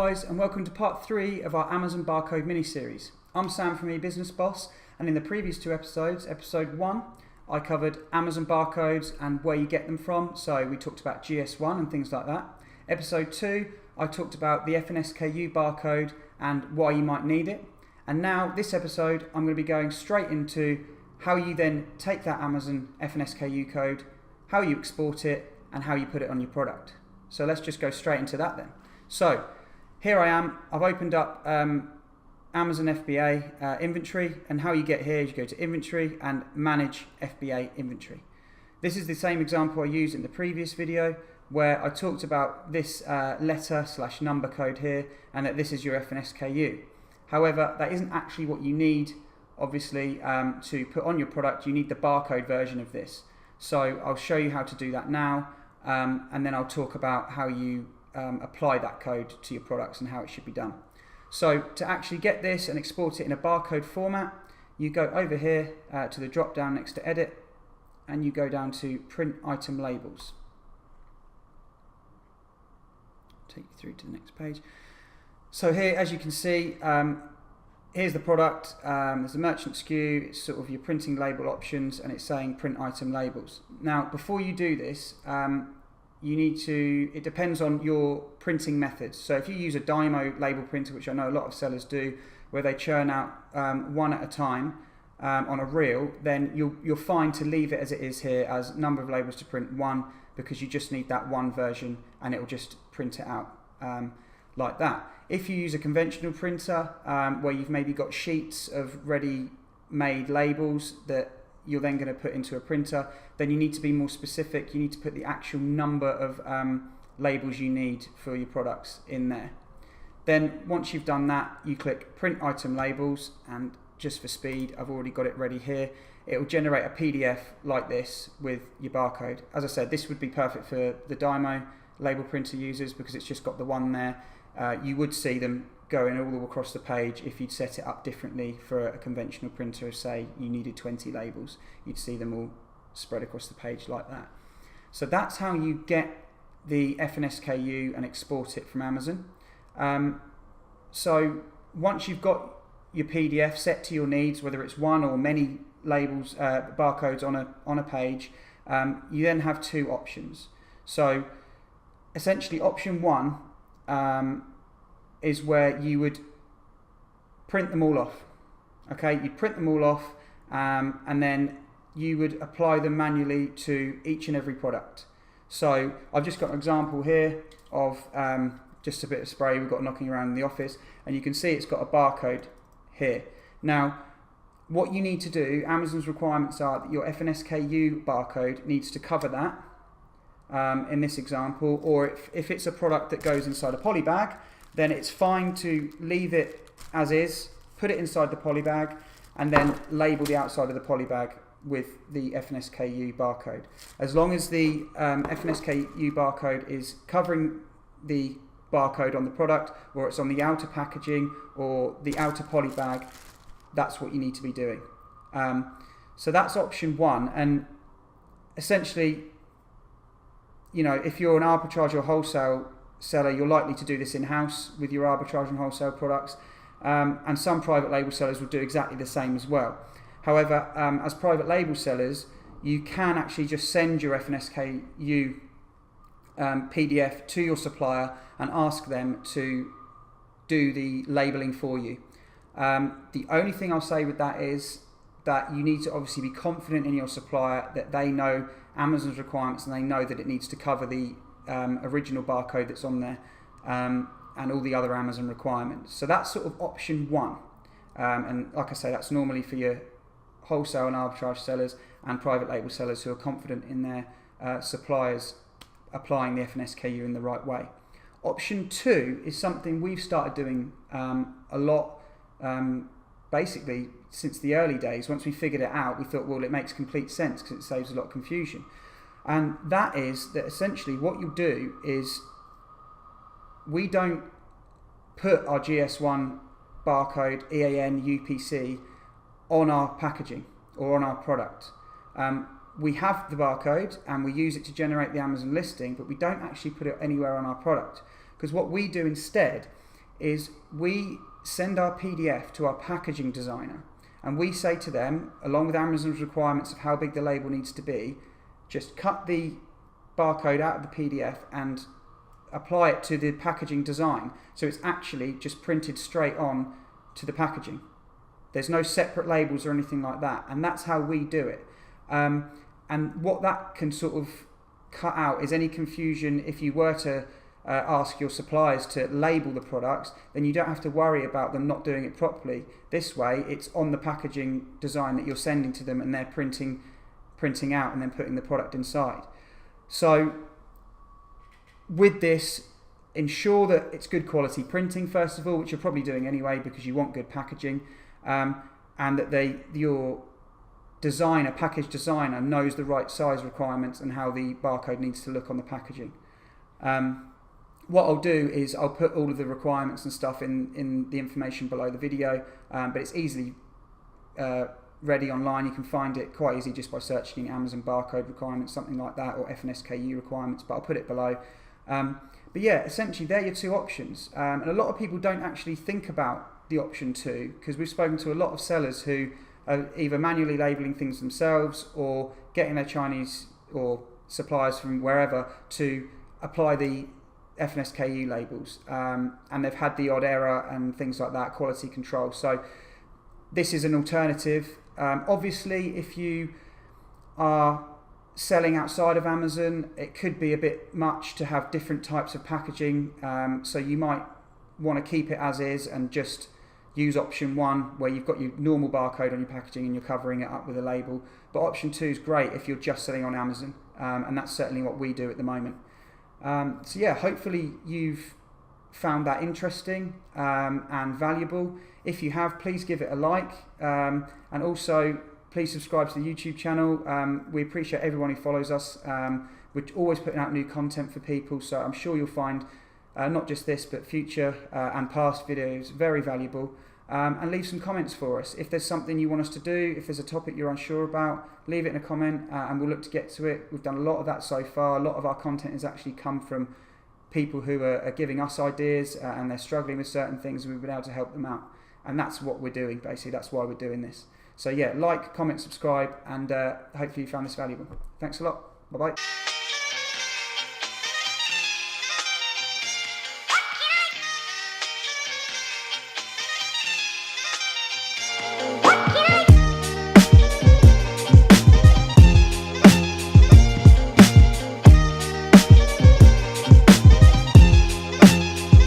guys, and welcome to part 3 of our Amazon barcode mini-series. I'm Sam from eBusiness Boss, and in the previous 2 episodes, episode 1, I covered Amazon barcodes and where you get them from, so we talked about GS1 and things like that. Episode 2, I talked about the FNSKU barcode and why you might need it. And now, this episode, I'm going to be going straight into how you then take that Amazon FNSKU code, how you export it, and how you put it on your product. So let's just go straight into that then. So here I am, I've opened up Amazon FBA inventory, and how you get here is you go to inventory and manage FBA inventory. This is the same example I used in the previous video where I talked about this letter/number code here and that this is your FNSKU. However, that isn't actually what you need, obviously, to put on your product. You need the barcode version of this. So I'll show you how to do that now, and then I'll talk about how you apply that code to your products and how it should be done. So to actually get this and export it in a barcode format, you go over here to the drop down next to edit, and you go down to print item labels. Take you through to the next page. So here, as you can see, here's the product. There's a merchant SKU. It's sort of your printing label options, and it's saying print item labels. Now, before you do this, you need to, it depends on your printing methods. So if you use a Dymo label printer, which I know a lot of sellers do, where they churn out one at a time on a reel, then you're fine to leave it as it is here as number of labels to print 1, because you just need that one version and it will just print it out like that. If you use a conventional printer where you've maybe got sheets of ready-made labels that you're then going to put into a printer, then you need to be more specific. You need to put the actual number of labels you need for your products in there. Then once you've done that, you click print item labels, and just for speed, I've already got it ready here. It will generate a PDF like this with your barcode. As I said, this would be perfect for the Dymo label printer users because it's just got the one there. You would see them going all across the page if you'd set it up differently for a conventional printer. Say you needed 20 labels, you'd see them all spread across the page like that. So that's how you get the FNSKU and export it from Amazon. So once you've got your PDF set to your needs, whether it's one or many labels, barcodes on a page, you then have 2 options. So essentially option 1 is where you would print them all off. Okay, you'd print them all off, and then you would apply them manually to each and every product. So I've just got an example here of just a bit of spray we've got knocking around in the office, and you can see it's got a barcode here. Now, what you need to do, Amazon's requirements are that your FNSKU barcode needs to cover that in this example, or if it's a product that goes inside a poly bag, then it's fine to leave it as is, put it inside the poly bag, and then label the outside of the poly bag with the FNSKU barcode. As long as the FNSKU barcode is covering the barcode on the product, or it's on the outer packaging or the outer poly bag, that's what you need to be doing. So that's option 1, and essentially, you know, if you're an arbitrage or wholesale seller, you're likely to do this in-house with your arbitrage and wholesale products, and some private label sellers will do exactly the same as well. However, as private label sellers, you can actually just send your FNSKU PDF to your supplier and ask them to do the labeling for you. The only thing I'll say with that is that you need to obviously be confident in your supplier that they know Amazon's requirements and they know that it needs to cover the original barcode that's on there and all the other Amazon requirements. So that's sort of option 1, and like I say, that's normally for your wholesale and arbitrage sellers and private label sellers who are confident in their suppliers applying the FNSKU in the right way. Option 2 is something we've started doing a lot, basically since the early days. Once we figured it out, we thought, well, it makes complete sense because it saves a lot of confusion. And that is that essentially what you do is we don't put our GS1 barcode, EAN, UPC on our packaging or on our product. We have the barcode and we use it to generate the Amazon listing, but we don't actually put it anywhere on our product, because what we do instead is we send our PDF to our packaging designer, and we say to them, along with Amazon's requirements of how big the label needs to be, just cut the barcode out of the PDF and apply it to the packaging design. So it's actually just printed straight on to the packaging. There's no separate labels or anything like that, and that's how we do it. And what that can sort of cut out is any confusion. If you were to ask your suppliers to label the products, then you don't have to worry about them not doing it properly. This way, it's on the packaging design that you're sending to them, and they're printing out and then putting the product inside. So with this, ensure that it's good quality printing first of all, which you're probably doing anyway because you want good packaging, and that your package designer knows the right size requirements and how the barcode needs to look on the packaging. What I'll do is I'll put all of the requirements and stuff in the information below the video, but it's easily ready online. You can find it quite easy just by searching Amazon barcode requirements, something like that, or FNSKU requirements, but I'll put it below. But yeah, essentially they're your two options, and a lot of people don't actually think about the option 2, because we've spoken to a lot of sellers who are either manually labeling things themselves or getting their Chinese or suppliers from wherever to apply the FNSKU labels, and they've had the odd error and things like that, quality control. So this is an alternative. Obviously, if you are selling outside of Amazon, it could be a bit much to have different types of packaging, so you might want to keep it as is and just use option 1 where you've got your normal barcode on your packaging and you're covering it up with a label. But option 2 is great if you're just selling on Amazon, and that's certainly what we do at the moment. So yeah, hopefully you've found that interesting and valuable. If you have, please give it a like, and also please subscribe to the YouTube channel. We appreciate everyone who follows us. We're always putting out new content for people, so I'm sure you'll find not just this but future and past videos very valuable. And leave some comments for us. If there's something you want us to do, if there's a topic you're unsure about, leave it in a comment, and we'll look to get to it. We've done a lot of that so far. A lot of our content has actually come from people who are giving us ideas, and they're struggling with certain things, and we've been able to help them out. And that's what we're doing, basically. That's why we're doing this. So yeah, like, comment, subscribe, and hopefully you found this valuable. Thanks a lot. Bye-bye.